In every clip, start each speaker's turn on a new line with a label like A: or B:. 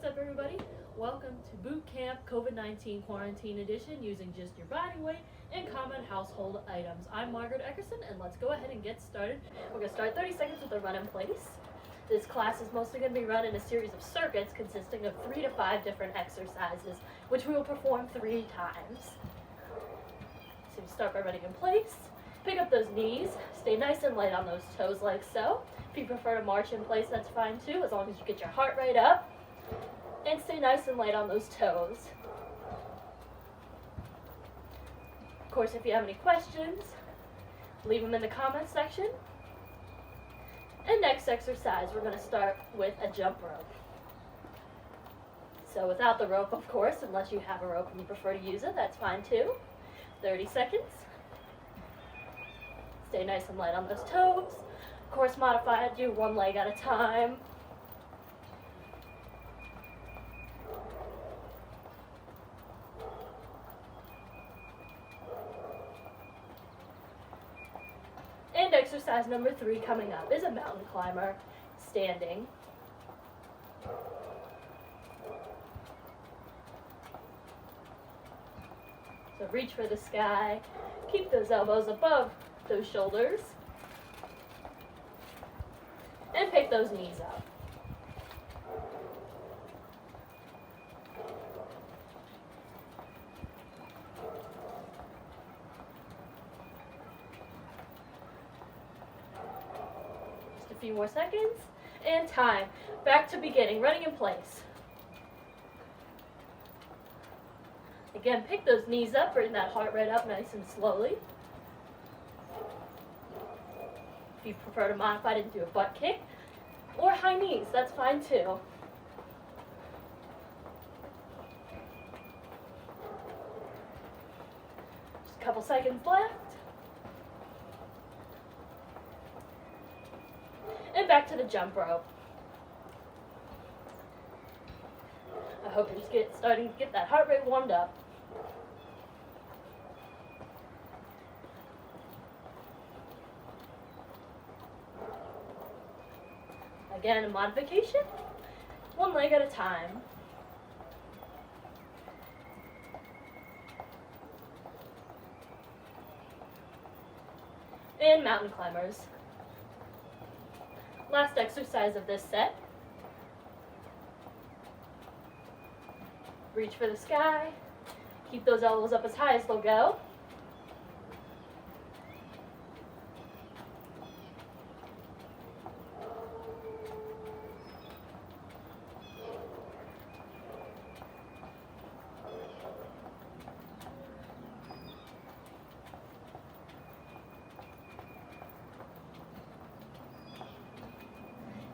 A: What's up, everybody? Welcome to Bootcamp COVID-19 Quarantine Edition using just your body weight and common household items. I'm Margaret, and let's go ahead and get started. We're going to start 30 seconds with a run in place. This class is mostly going to be run in a series of circuits consisting of 3 to 5 different exercises, which we will perform 3 times. So you start by running in place. Pick up those knees. Stay nice and light on those toes like so. If you prefer to march in place, that's fine too, as long as you get your heart rate up. And stay nice and light on those toes. Of course, if you have any questions, leave them in the comments section. And next exercise, we're going to start with a jump rope. So without the rope, of course, unless you have a rope and you prefer to use it, that's fine too. 30 seconds. Stay nice and light on those toes. Of course, modify it, do one leg at a time. And exercise number 3 coming up is a mountain climber, standing. So reach for the sky, keep those elbows above those shoulders, and pick those knees up. Just a few more seconds, and time. Back to beginning, running in place. Again, pick those knees up, bring that heart rate up nice and slowly. If you prefer to modify it into a butt kick or high knees, that's fine too. Just a couple seconds left. And back to the jump rope. I hope you're just starting to get that heart rate warmed up. Again, a modification, one leg at a time. And mountain climbers. Last exercise of this set. Reach for the sky. Keep those elbows up as high as they'll go.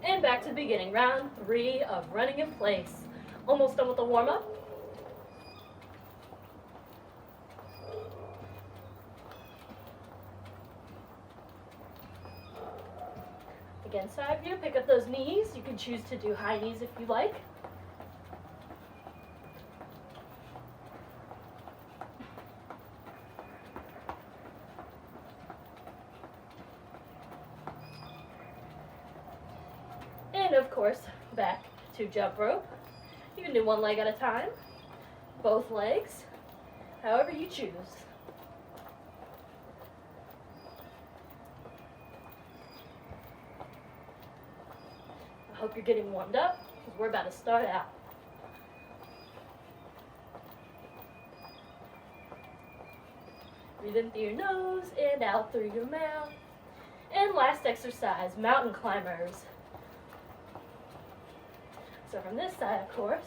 A: And back to the beginning, round 3 of running in place. Almost done with the warm-up. Again, side view, pick up those knees. You can choose to do high knees if you like. And of course, back to jump rope. You can do one leg at a time, both legs, however you choose. I hope you're getting warmed up because we're about to start out. Breathe in through your nose and out through your mouth. And last exercise, mountain climbers. So from this side, of course,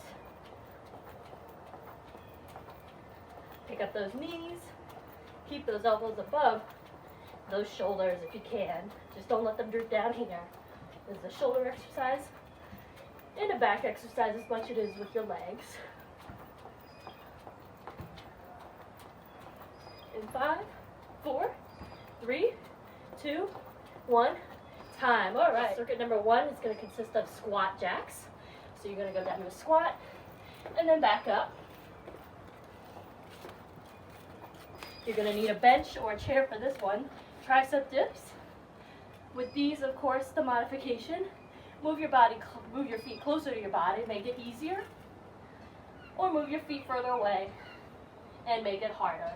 A: pick up those knees, keep those elbows above those shoulders if you can. Just don't let them droop down here. This is a shoulder exercise and a back exercise as much as it is with your legs. In 5, 4, 3, 2, 1, time. All right, circuit number 1 is going to consist of squat jacks. So you're going to go down to a squat and then back up. You're going to need a bench or a chair for this one. Tricep dips. With these, of course, the modification Move your feet closer to your body, make it easier. Or move your feet further away and make it harder.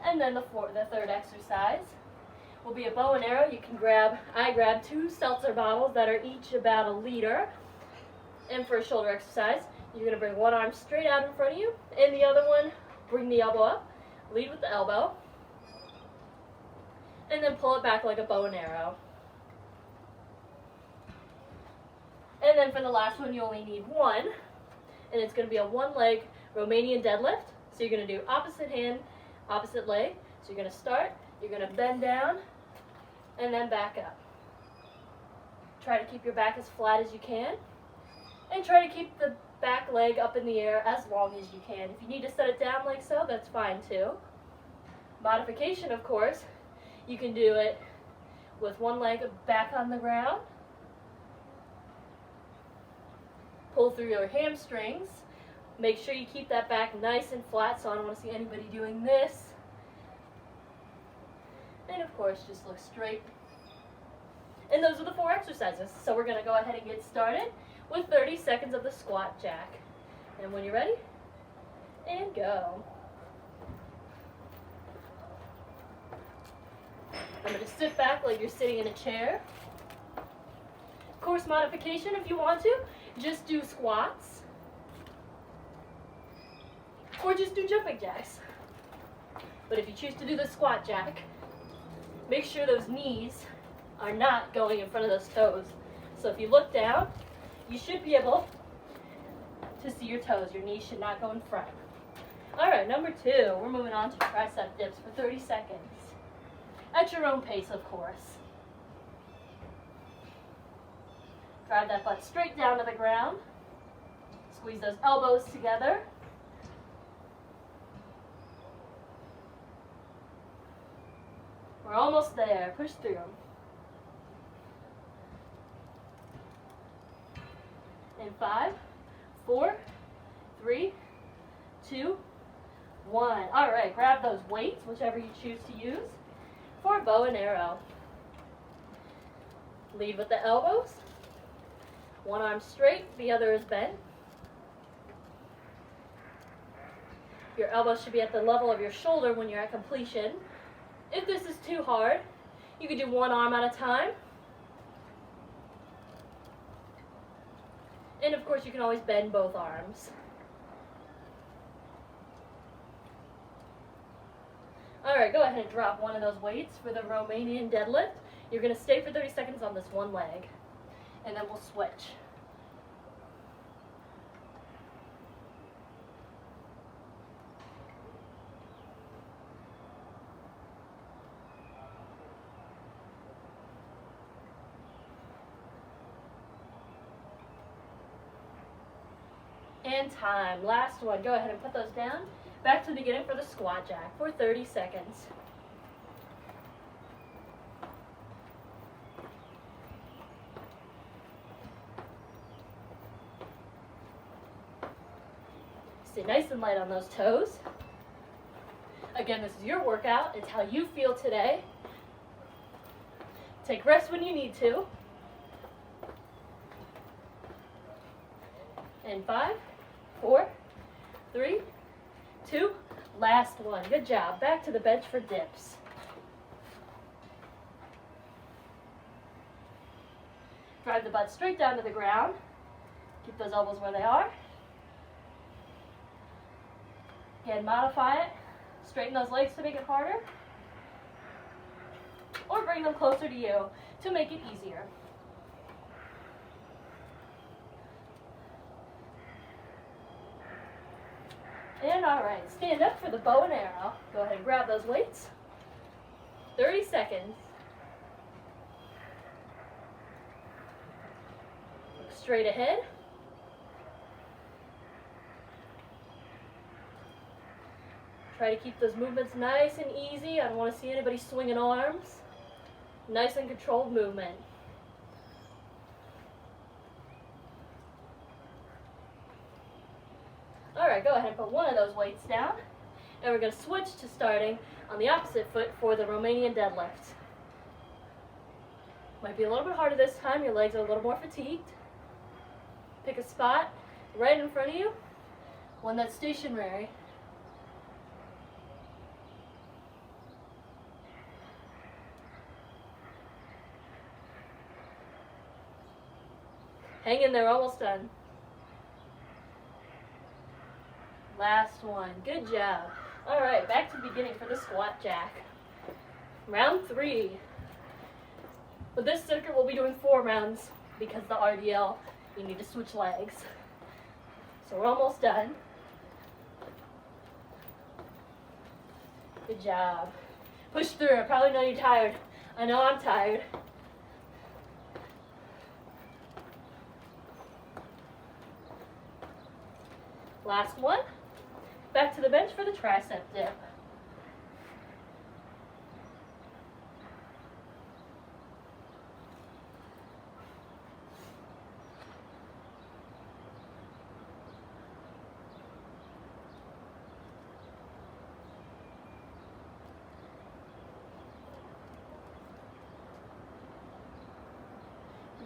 A: And then the third exercise will be a bow and arrow. You can I grab 2 seltzer bottles that are each about 1 liter. And for a shoulder exercise, you're going to bring one arm straight out in front of you, and the other one, bring the elbow up, lead with the elbow, and then pull it back like a bow and arrow. And then for the last one, you only need 1, and it's going to be a 1-leg Romanian deadlift. So you're going to do opposite hand, opposite leg. So you're going to start, you're going to bend down, and then back up. Try to keep your back as flat as you can, and try to keep the back leg up in the air as long as you can. If you need to set it down like so, that's fine too. Modification, of course, you can do it with one leg back on the ground. Pull through your hamstrings. Make sure you keep that back nice and flat, so I don't want to see anybody doing this. And of course, just look straight. And those are the 4 exercises. So we're going to go ahead and get started with 30 seconds of the squat jack. And when you're ready, and go. I'm going to sit back like you're sitting in a chair. Course modification, if you want to, just do squats. Or just do jumping jacks. But if you choose to do the squat jack, make sure those knees are not going in front of those toes. So if you look down, you should be able to see your toes. Your knees should not go in front. All right, number 2, we're moving on to tricep dips for 30 seconds. At your own pace, of course. Drive that butt straight down to the ground. Squeeze those elbows together. We're almost there. Push through. In 5, 4, 3, 2, 1. All right, grab those weights, whichever you choose to use, for bow and arrow. Lead with the elbows. One arm straight, the other is bent. Your elbows should be at the level of your shoulder when you're at completion. If this is too hard, you can do one arm at a time. And of course, you can always bend both arms. All right, go ahead and drop one of those weights for the Romanian deadlift. You're going to stay for 30 seconds on this one leg, and then we'll switch. And time. Last one. Go ahead and put those down. Back to the beginning for the squat jack for 30 seconds. Stay nice and light on those toes. Again, this is your workout. It's how you feel today. Take rest when you need to. And 5, 4, 3, 2, last one. Good job. Back to the bench for dips. Drive the butt straight down to the ground. Keep those elbows where they are. Again, modify it. Straighten those legs to make it harder. Or bring them closer to you to make it easier. And all right, stand up for the bow and arrow. Go ahead and grab those weights. 30 seconds. Look straight ahead. Try to keep those movements nice and easy. I don't want to see anybody swinging arms. Nice and controlled movement. All right, go ahead and put one of those weights down. And we're going to switch to starting on the opposite foot for the Romanian deadlift. Might be a little bit harder this time. Your legs are a little more fatigued. Pick a spot right in front of you, one that's stationary. Hang in there, almost done. Last one, good job. All right, back to the beginning for the squat jack. Round 3. With this circuit, we'll be doing 4 rounds because the RDL, you need to switch legs. So we're almost done. Good job. Push through. I probably know you're tired. I know I'm tired. Last one. Back to the bench for the tricep dip.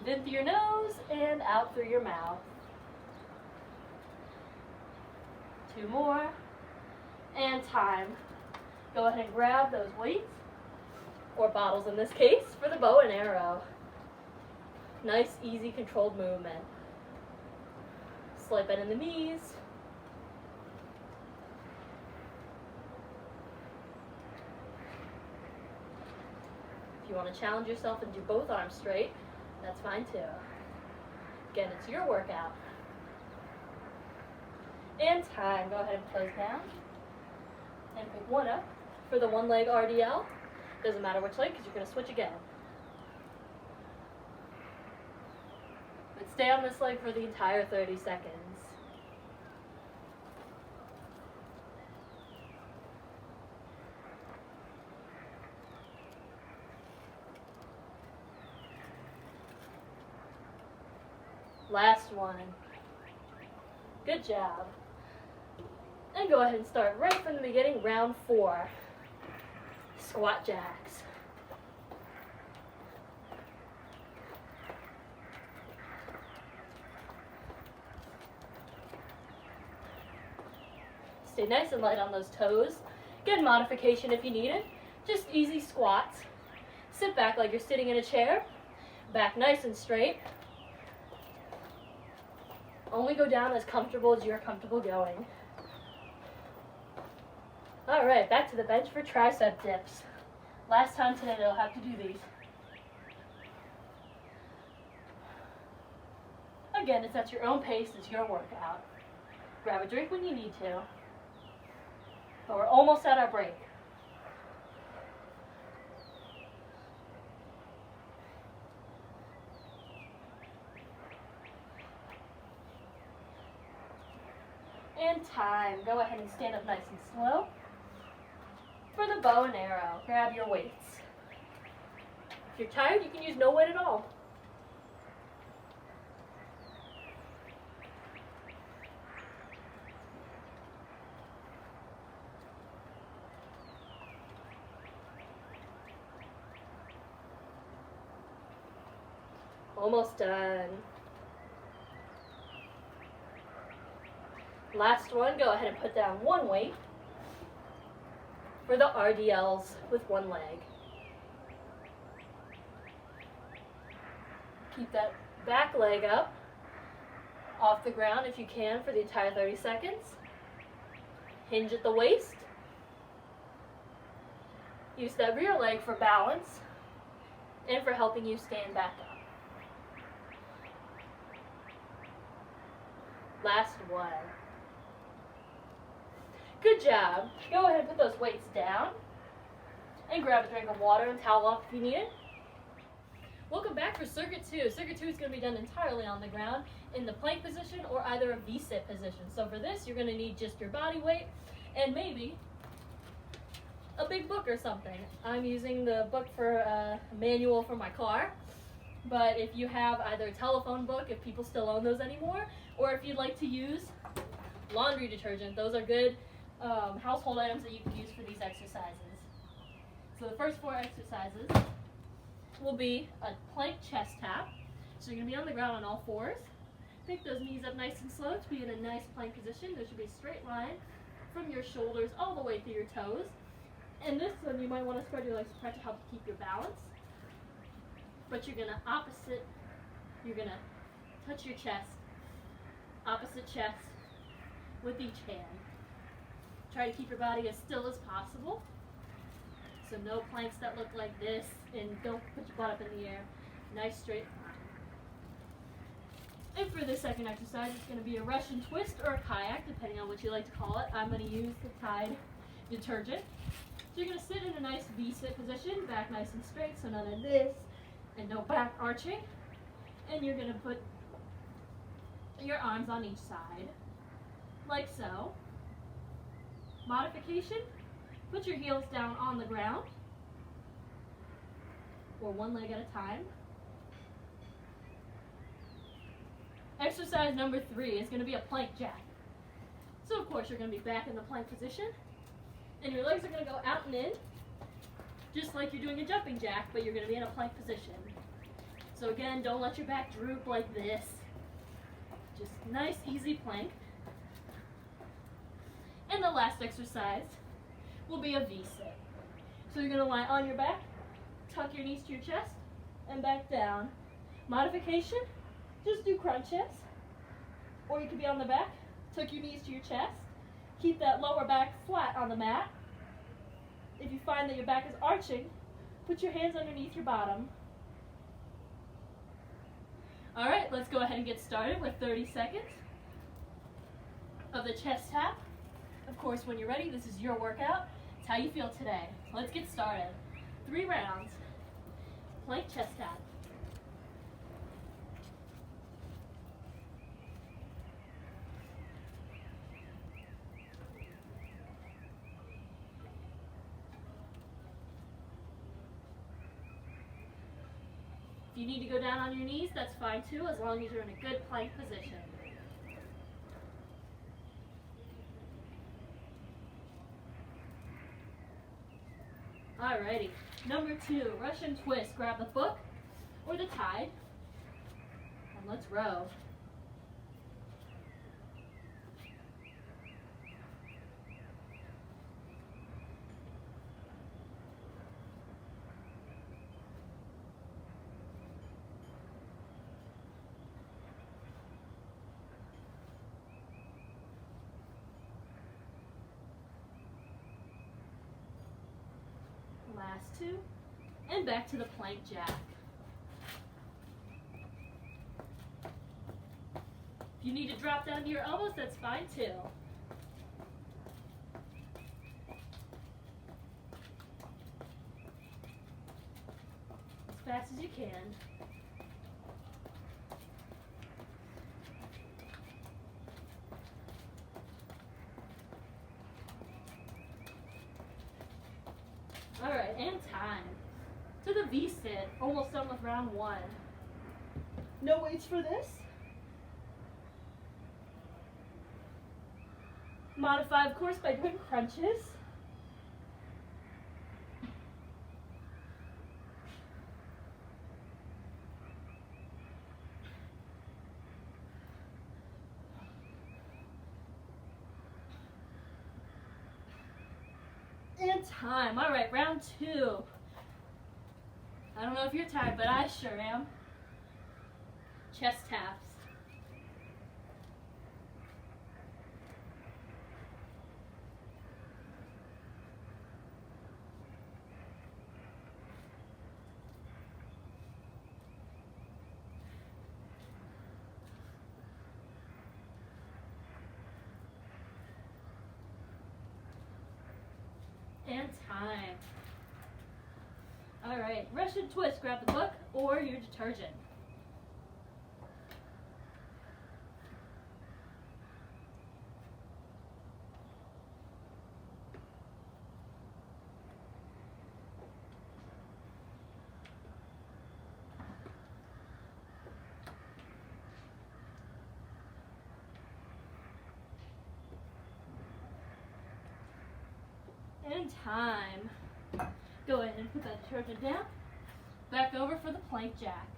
A: In through your nose and out through your mouth. 2 more. And time. Go ahead and grab those weights, or bottles in this case, for the bow and arrow. Nice, easy, controlled movement. Slight bend in the knees. If you want to challenge yourself and do both arms straight, that's fine too. Again, it's your workout. And time. Go ahead and close down. And pick one up for the one leg RDL. Doesn't matter which leg because you're going to switch again. But stay on this leg for the entire 30 seconds. Last one. Good job. And go ahead and start right from the beginning, round 4. Squat jacks. Stay nice and light on those toes. Get modification if you need it. Just easy squats. Sit back like you're sitting in a chair. Back nice and straight. Only go down as comfortable as you're comfortable going. Alright, back to the bench for tricep dips. Last time today they'll have to do these. Again, it's at your own pace, it's your workout. Grab a drink when you need to. But we're almost at our break. And time. Go ahead and stand up nice and slow. For the bow and arrow, grab your weights. If you're tired, you can use no weight at all. Almost done. Last one, go ahead and put down one weight for the RDLs with one leg. Keep that back leg up off the ground if you can for the entire 30 seconds. Hinge at the waist. Use that rear leg for balance and for helping you stand back up. Last one. Good job. Go ahead and put those weights down and grab a drink of water and towel off if you need it. Welcome back for Circuit 2. Circuit 2 is going to be done entirely on the ground in the plank position or either a V-sit position. So for this, you're going to need just your body weight and maybe a big book or something. I'm using the book for a manual for my car, but if you have either a telephone book, if people still own those anymore, or if you'd like to use laundry detergent, those are good household items that you can use for these exercises. So the first 4 exercises, will be a plank chest tap. So you're going to be on the ground on all fours. Pick those knees up nice and slow to be in a nice plank position. There should be a straight line from your shoulders all the way through your toes. And this one, you might want to spread your legs apart to help keep your balance. But you're going to you're going to touch your chest, opposite chest with each hand. Try to keep your body as still as possible. So no planks that look like this, and don't put your butt up in the air. Nice straight line. And for the second exercise, it's going to be a Russian twist or a kayak, depending on what you like to call it. I'm going to use the Tide detergent. So you're going to sit in a nice V-sit position, back nice and straight, so none of this, and no back arching. And you're going to put your arms on each side, like so. Modification, put your heels down on the ground, or one leg at a time. Exercise number 3 is going to be a plank jack. So of course you're going to be back in the plank position, and your legs are going to go out and in, just like you're doing a jumping jack, but you're going to be in a plank position. So again, don't let your back droop like this. Just nice, easy plank. And the last exercise will be a V-sit. So you're going to lie on your back, tuck your knees to your chest, and back down. Modification, just do crunches. Or you could be on the back, tuck your knees to your chest, keep that lower back flat on the mat. If you find that your back is arching, put your hands underneath your bottom. All right, let's go ahead and get started with 30 seconds of the chest tap. Of course, when you're ready, this is your workout. It's how you feel today. So let's get started. 3 rounds. Plank chest tap. If you need to go down on your knees, that's fine too, as long as you're in a good plank position. Alrighty, number 2, Russian twist. Grab the book or the Tide, and let's row. Last 2, and back to the plank jack. If you need to drop down to your elbows, that's fine too. As fast as you can. Alright, and time. To the V-sit, almost done with round 1. No weights for this. Modify, of course, by doing crunches. And time. All right, round 2. I don't know if you're tired, but I sure am. Chest taps. And time. All right, Russian twist. Grab the book or your detergent. And time. Go ahead and put that detergent down. Back over for the plank jack.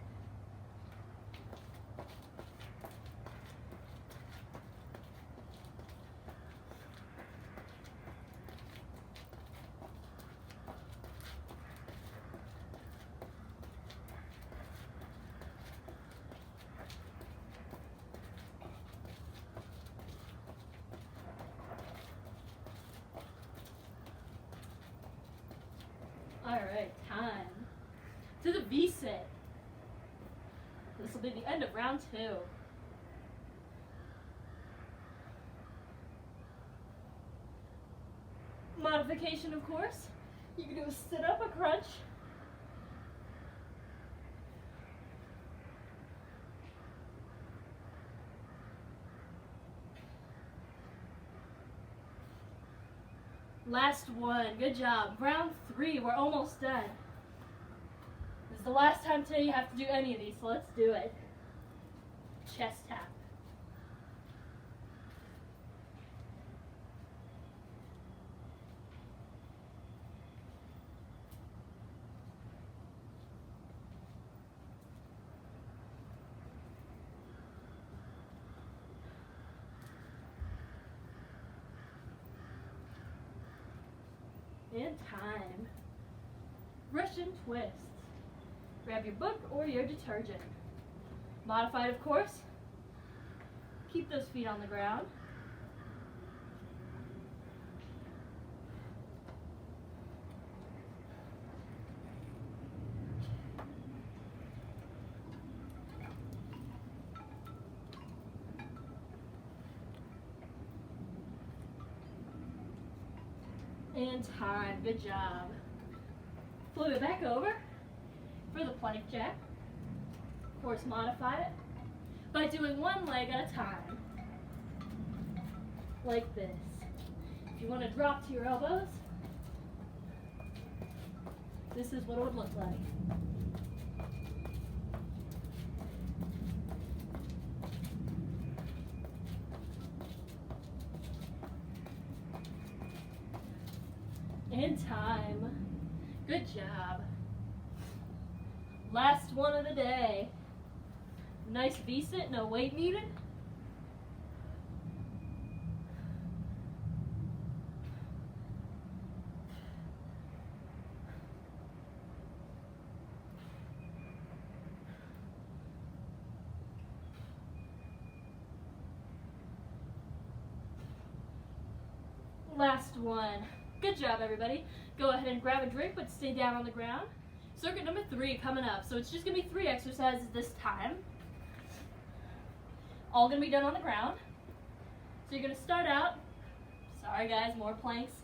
A: Alright, time. To the V-sit. This will be the end of round 2. Modification, of course. You can do a sit-up, a crunch. Last one, good job. Round 3, we're almost done. This is the last time today you have to do any of these, so let's do it. Chest tap. And time. Russian twists. Grab your book or your detergent. Modified, of course. Keep those feet on the ground. And time, good job. Flip it back over for the plank jack. Of course, modify it by doing one leg at a time, like this. If you want to drop to your elbows, this is what it would look like. And time. Good job. Last one of the day. Nice V-sit, no weight needed. Last one. Good job, everybody. Go ahead and grab a drink, but stay down on the ground. Circuit number 3 coming up. So it's just going to be 3 exercises this time. All going to be done on the ground. So you're going to start out. Sorry, guys, more planks.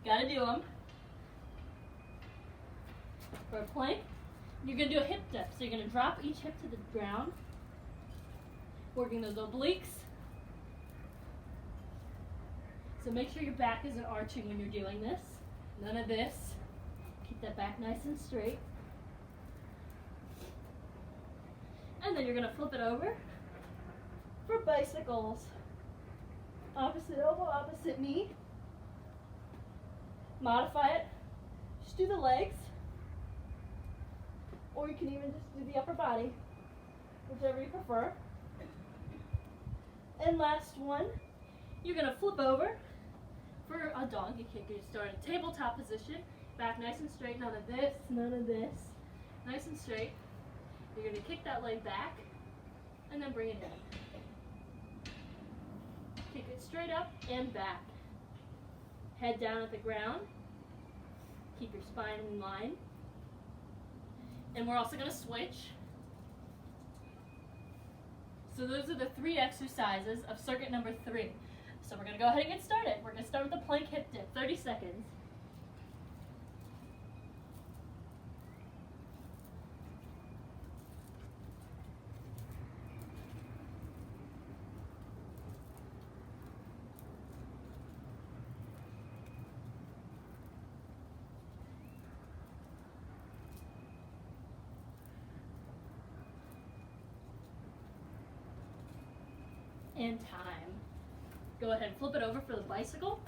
A: Got to do them. For a plank, you're going to do a hip dip. So you're going to drop each hip to the ground. Working those obliques. So make sure your back isn't arching when you're doing this. None of this. Keep that back nice and straight. And then you're going to flip it over for bicycles. Opposite elbow, opposite knee. Modify it. Just do the legs. Or you can even just do the upper body. Whichever you prefer. And last one, you're going to flip over for a donkey kick. You start in tabletop position, back nice and straight, none of this, none of this. Nice and straight. You're going to kick that leg back, and then bring it in. Kick it straight up and back. Head down at the ground. Keep your spine in line. And we're also going to switch. So those are the 3 exercises of circuit number 3. So we're going to go ahead and get started. We're going to start with the plank hip dip, 30 seconds. And time. Go ahead and flip it over for the bicycle.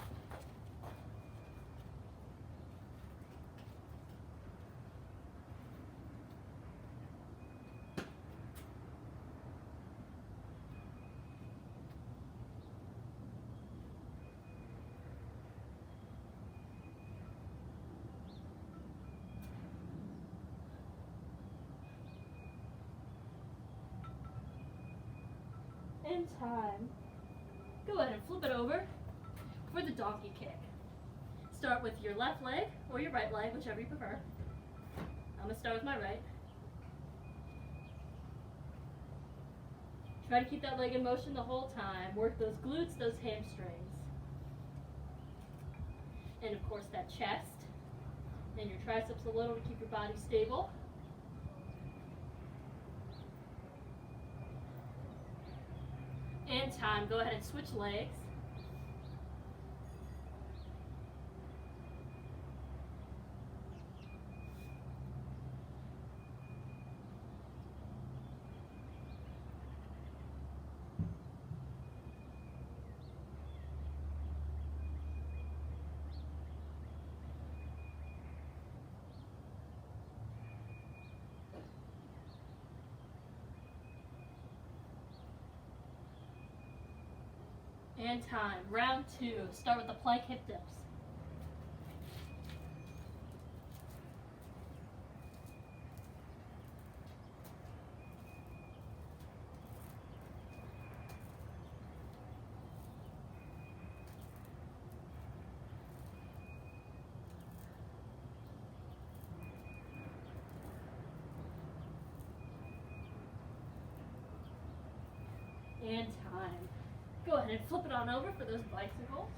A: And time. Go ahead and flip it over for the donkey kick. Start with your left leg or your right leg, whichever you prefer. I'm going to start with my right. Try to keep that leg in motion the whole time. Work those glutes, those hamstrings. And of course that chest. And your triceps a little to keep your body stable. And time. Go ahead and switch legs. And time. Round 2. Start with the plank hip dips. And time. Go ahead and flip it on over for those bicycles.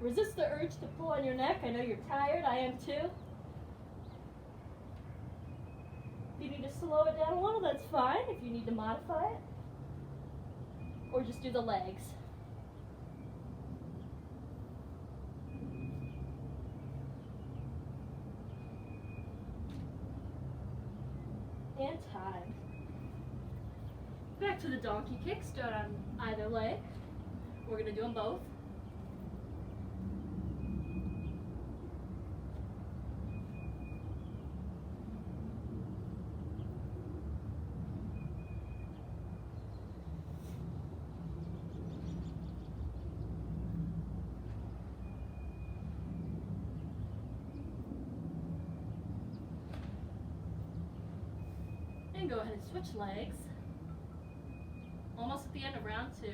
A: Resist the urge to pull on your neck. I know you're tired. I am too. If you need to slow it down a little, that's fine. If you need to modify it. Or just do the legs. And time. Back to the donkey kick. Start on either leg. We're going to do them both. And go ahead and switch legs. Almost at the end of round 2.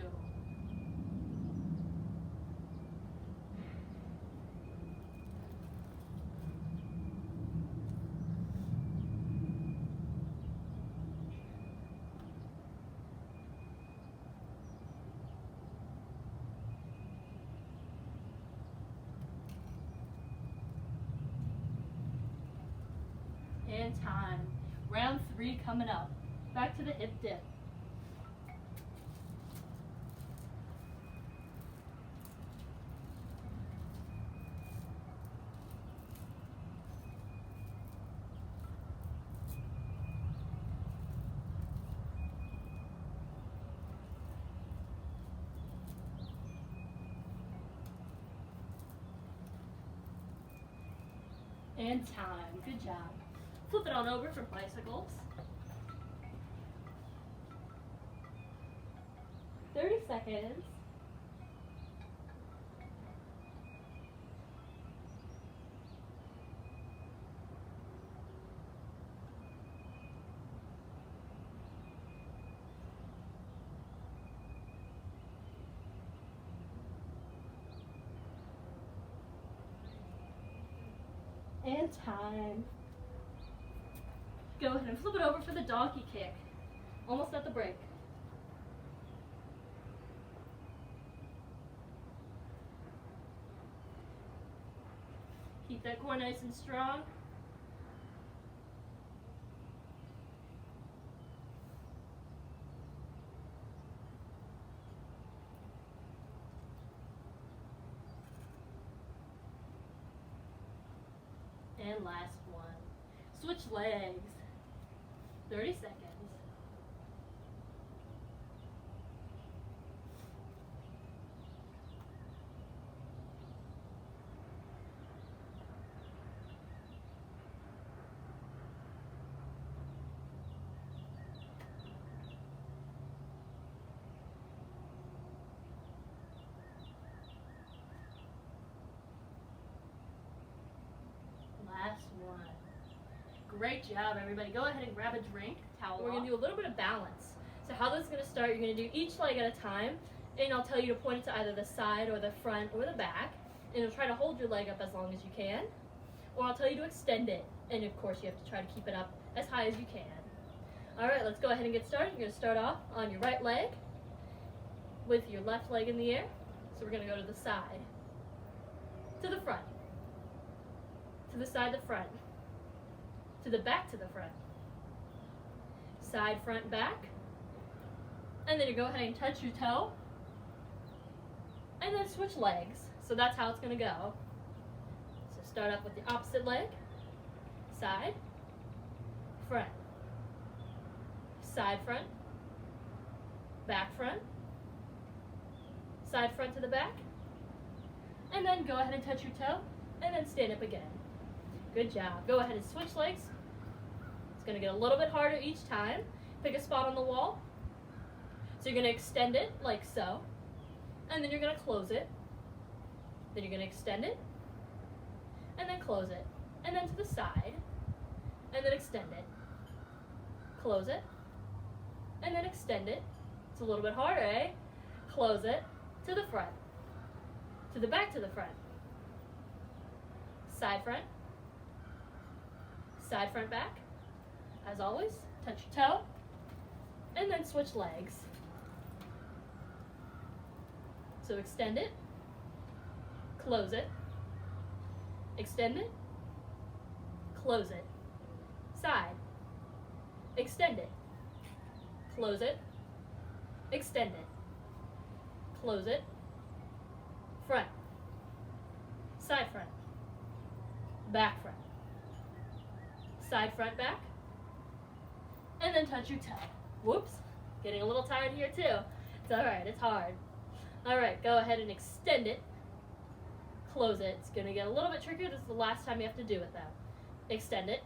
A: And time. Round 3 coming up. Back to the hip dip. And time. Good job. Flip it on over for bicycles. 30 seconds. And time. Go ahead and flip it over for the donkey kick. Almost at the break. Keep that core nice and strong. And last one. Switch legs. 30 seconds. Last one. Great job, everybody. Go ahead and grab a drink, towel. We're going to do a little bit of balance. So how this is going to start, you're going to do each leg at a time, and I'll tell you to point it to either the side or the front or the back, and you'll try to hold your leg up as long as you can, or I'll tell you to extend it, and of course you have to try to keep it up as high as you can. All right, let's go ahead and get started. You're going to start off on your right leg with your left leg in the air. So we're going to go to the side, to the front, to the side, the front, to the back, to the front, side, front, back, and then you go ahead and touch your toe, and then switch legs. So that's how it's going to go. So start off with the opposite leg, side, front, side, front, back, front, side, front to the back, and then go ahead and touch your toe, and then stand up again. Good job. Go ahead and switch legs. It's going to get a little bit harder each time. Pick a spot on the wall. So you're going to extend it like so, and then you're going to close it. Then you're going to extend it, and then close it, and then to the side, and then extend it, close it, and then extend it. It's a little bit harder, eh? Close it, to the front, to the back, to the front, side, front, side, front, back. As always, touch your toe, and then switch legs. So extend it, close it, extend it, close it, side, extend it, close it, extend it, close it, front, side, front, back, front, side, front, back, and then touch your toe. Whoops, getting a little tired here too. It's all right, it's hard. All right, go ahead and extend it, close it. It's gonna get a little bit trickier. This is the last time you have to do it though. Extend it,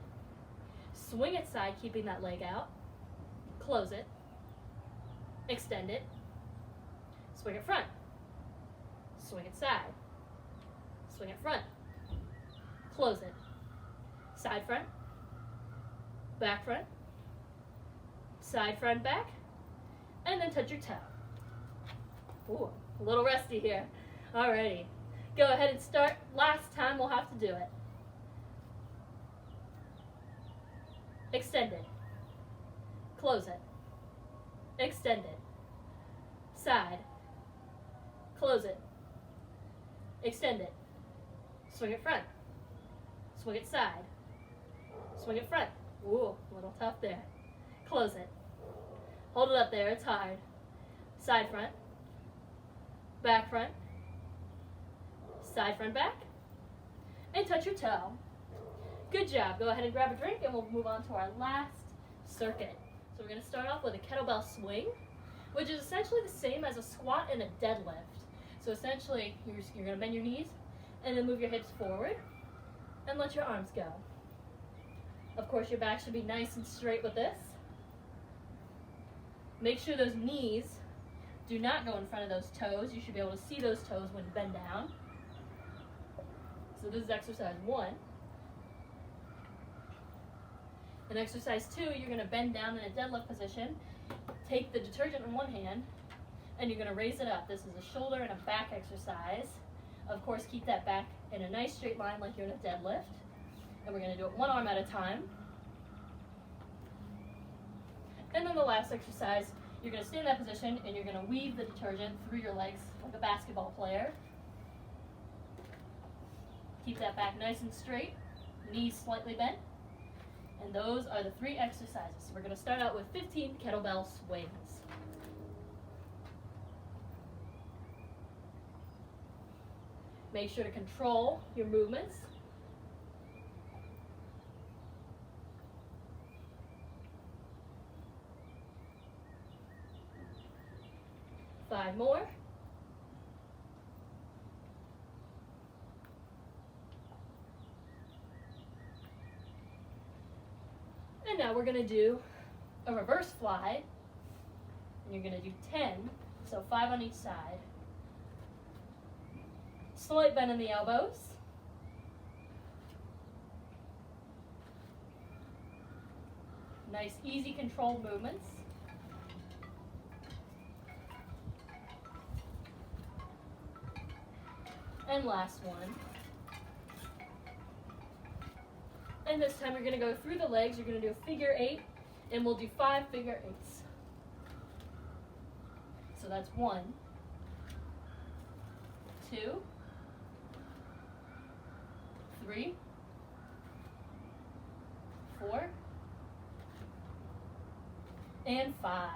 A: swing it side, keeping that leg out, close it, extend it, swing it front, swing it side, swing it front, close it, side, front, back, front, side, front, back, and then touch your toe. Ooh, a little rusty here. Alrighty, go ahead and start. Last time we'll have to do it. Extend it, close it, extend it, side, close it, extend it, swing it front, swing it side, swing it front. Ooh, a little tough there. Close it. Hold it up there, it's hard. Side, front, back, front, side, front, back, and touch your toe. Good job. Go ahead and grab a drink, and we'll move on to our last circuit. So we're going to start off with a kettlebell swing, which is essentially the same as a squat and a deadlift. So essentially, you're going to bend your knees, and then move your hips forward, and let your arms go. Of course, your back should be nice and straight with this. Make sure those knees do not go in front of those toes. You should be able to see those toes when you bend down. So this is exercise 1. In exercise 2, you're going to bend down in a deadlift position, take the detergent in one hand, and you're going to raise it up. This is a shoulder and a back exercise. Of course, keep that back in a nice straight line like you're in a deadlift. And we're going to do it one arm at a time. And then the last exercise, you're going to stay in that position and you're going to weave the detergent through your legs like a basketball player. Keep that back nice and straight, knees slightly bent. And those are the 3 exercises. So we're going to start out with 15 kettlebell swings. Make sure to control your movements. Five more. And now we're going to do a reverse fly. And you're going to do 10, so 5 on each side. Slight bend in the elbows. Nice, easy, controlled movements. And last one. And this time you're going to go through the legs. You're going to do a figure 8, and we'll do 5 figure 8s. So that's 1, 2, 3, 4, and 5.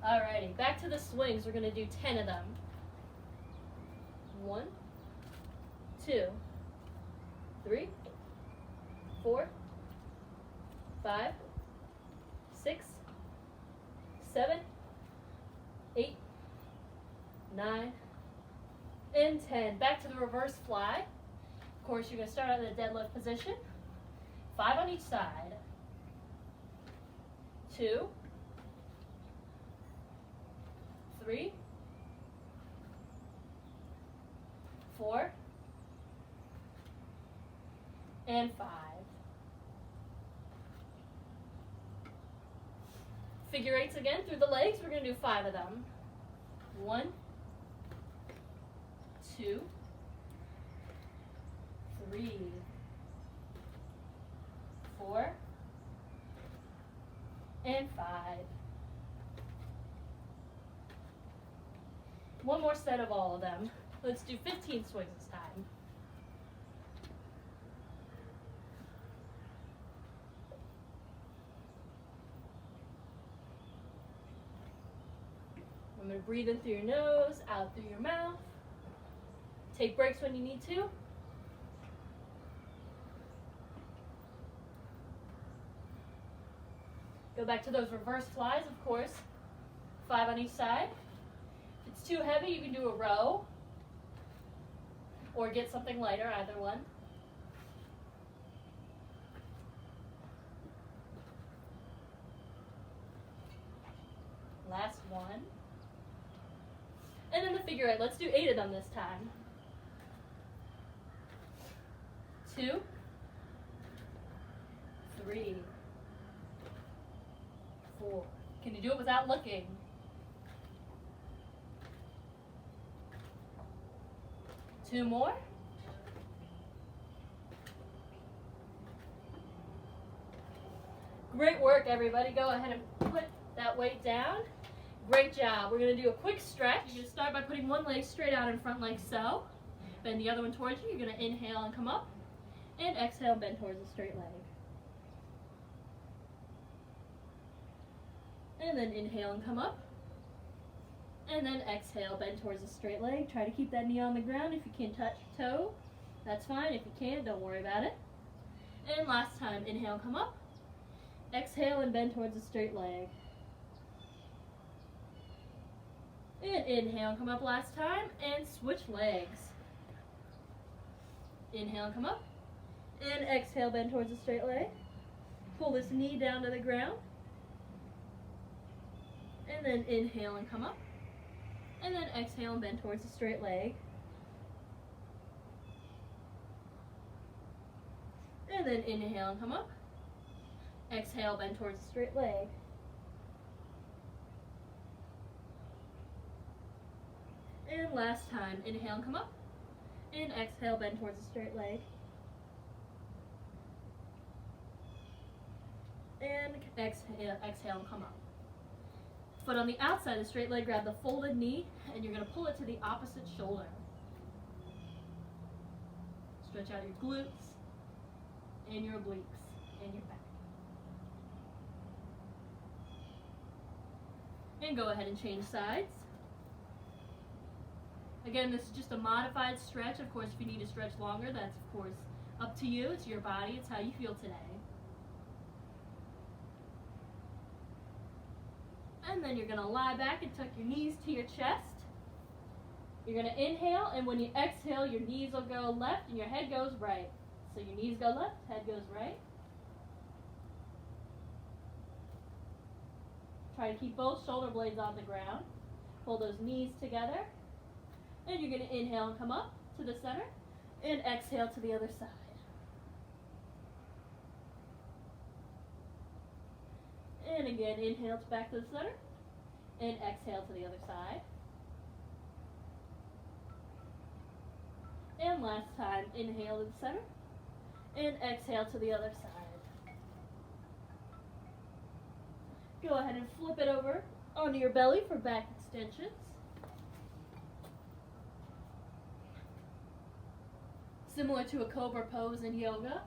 A: Alrighty, back to the swings. We're going to do 10 of them. 1, 2, 3, 4, 5, 6, 7, 8, 9, and 10. Back to the reverse fly. Of course, you're going to start out in the deadlift position. 5 on each side. 2, 3, 4, and 5. Figure 8s again through the legs. We're going to do 5 of them. 1, 2, 3, 4, and 5. One more set of all of them. Let's do 15 swings this time. I'm going to breathe in through your nose, out through your mouth. Take breaks when you need to. Go back to those reverse flies, of course. 5 on each side. If it's too heavy, you can do a row or get something lighter, either one. Last one. And then the figure 8. Let's do 8 of them this time. 2, 3, 4. Can you do it without looking? 2 more. Great work, everybody. Go ahead and put that weight down. Great job. We're going to do a quick stretch. You're going to start by putting one leg straight out in front like so. Bend the other one towards you. You're going to inhale and come up. And exhale, bend towards a straight leg. And then inhale and come up. And then exhale, bend towards a straight leg. Try to keep that knee on the ground. If you can touch your toe, that's fine. If you can't, don't worry about it. And last time, inhale and come up. Exhale and bend towards a straight leg. And inhale and come up last time, and switch legs. Inhale and come up. And exhale, bend towards a straight leg. Pull this knee down to the ground. And then inhale and come up. And then exhale and bend towards a straight leg. And then inhale and come up. Exhale, bend towards a straight leg. And last time, inhale and come up. And exhale, bend towards a straight leg. And exhale and come up. Foot on the outside of the straight leg, grab the folded knee, and you're going to pull it to the opposite shoulder. Stretch out your glutes, and your obliques, and your back. And go ahead and change sides. Again, this is just a modified stretch. Of course, if you need to stretch longer, that's of course up to you. It's your body. It's how you feel today. And then you're going to lie back and tuck your knees to your chest. You're going to inhale, and when you exhale, your knees will go left and your head goes right. So your knees go left, head goes right. Try to keep both shoulder blades on the ground. Pull those knees together. And you're going to inhale and come up to the center. And exhale to the other side. And again, inhale to back to the center. And exhale to the other side. And last time, inhale to the center. And exhale to the other side. Go ahead and flip it over onto your belly for back extensions. Similar to a cobra pose in yoga.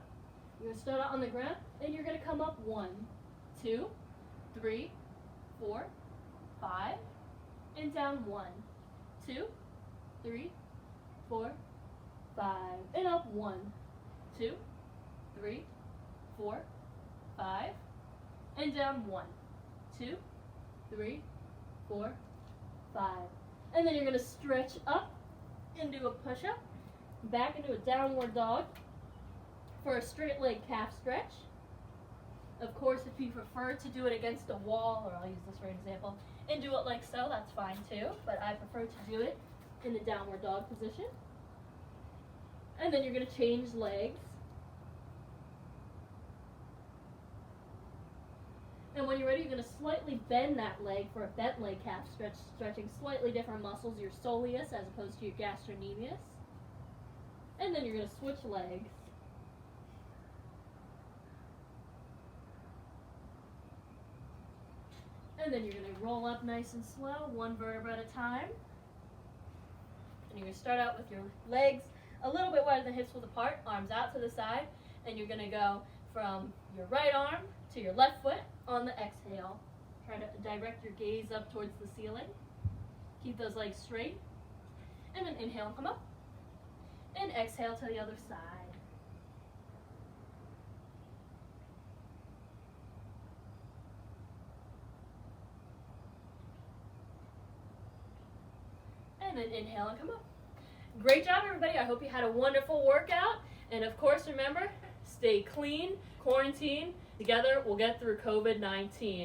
A: You're going to start out on the ground, and you're going to come up 1, 2, 3, 4, 5, and down 1, 2, 3, 4, 5, and up 1, 2, 3, 4, 5, and down 1, 2, 3, 4, 5. And then you're going to stretch up into a push-up, back into a downward dog for a straight leg calf stretch. Of course, if you prefer to do it against a wall, or I'll use this for an example, and do it like so, that's fine too, but I prefer to do it in the downward dog position. And then you're going to change legs. And when you're ready, you're going to slightly bend that leg for a bent leg calf stretch, stretching slightly different muscles, your soleus as opposed to your gastrocnemius. And then you're going to switch legs. And then you're going to roll up nice and slow, one vertebra at a time. And you're going to start out with your legs a little bit wider than hips width apart, arms out to the side. And you're going to go from your right arm to your left foot on the exhale. Try to direct your gaze up towards the ceiling. Keep those legs straight. And then inhale and come up. And exhale to the other side. And then inhale and come up. Great job, everybody. I hope you had a wonderful workout. And of course, remember, stay clean, quarantine. Together, we'll get through COVID-19.